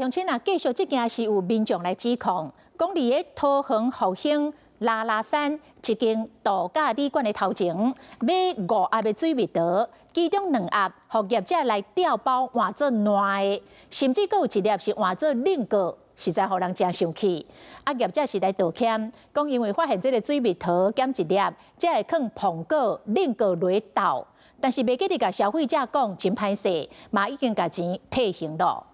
乡亲啊，继续这件事有民众来指控，讲伫个桃园复兴拉拉山一间度假旅馆的头前买5盒的水蜜桃，其中2盒互业者来调包换做烂的，甚至佫有1粒是换做冷果，实在互人真生气。啊，业者是来道歉，讲因为发现这个水蜜桃减1粒，才会放苹果、冷果落豆，但是袂记得甲消费者讲真歹势，嘛已经甲钱退还了。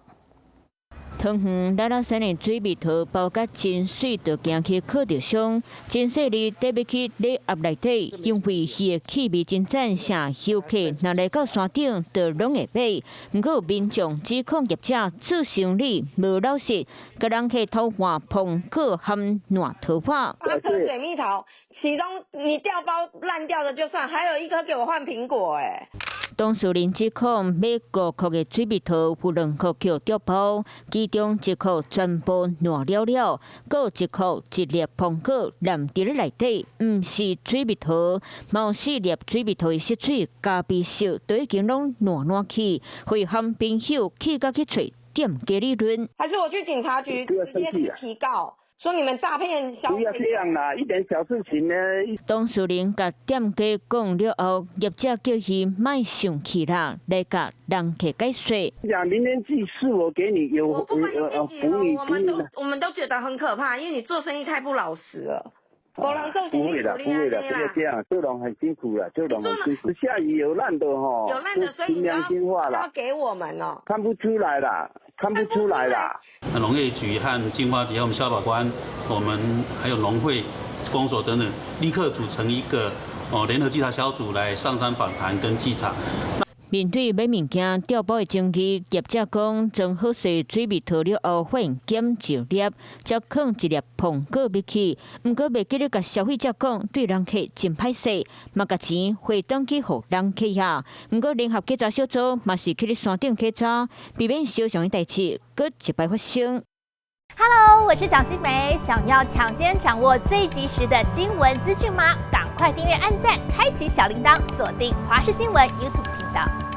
桃园拉拉山的水蜜桃包甲真水，就行去烤着香。真细粒得要去礼盒内底，因为伊的气味真赞，啥游客若来到山顶，就拢会买。不过民众指控业者做生意无老实，甲人客偷换苹果含烂桃花。8颗水蜜桃，其中你调包烂掉的就算，还有1颗给我换苹果，当事人指控买5颗的水蜜桃，有2颗叫调包，其中1颗全部烂了了，佮有1颗1粒苹果烂伫咧内底，毋是水蜜桃，某4粒水蜜桃的色水加味素都已经拢烂去，会和朋友去甲去找店家理论。还是我去警察局直接去提告？ 说你们诈骗消费者，不要这样啦，一点小事情呢。当事人甲店家讲了后，业者叫伊莫生气啦，来甲人客解说。讲明天寄4我给你，有我不管你我们都觉得很可怕，因为你做生意太不老实了。不会的，不会的，不要这样，做人很辛苦了，做人很辛苦。下雨有烂的哈，有烂的，所以你要给我们哦。看不出来啦。 看不出来啦。那农业局和经发局还有我们消保官，我们还有农会、公所等等，立刻组成一个联合稽查小组来上山访谈跟稽查。 面对买物件调包的争议，业者讲装好势水蜜桃了后，发现减1粒，才放1粒苹果入去。不过袂记得甲消费者讲，对人客真歹势，嘛甲钱回转去互人客呀。不过联合稽查小组嘛是去咧山顶稽查，避免小上的代志搁一摆发生。 Hello， 我是蒋欣梅。想要抢先掌握最及时的新闻资讯吗？赶快订阅、按赞、开启小铃铛，锁定华视新闻 YouTube 频道。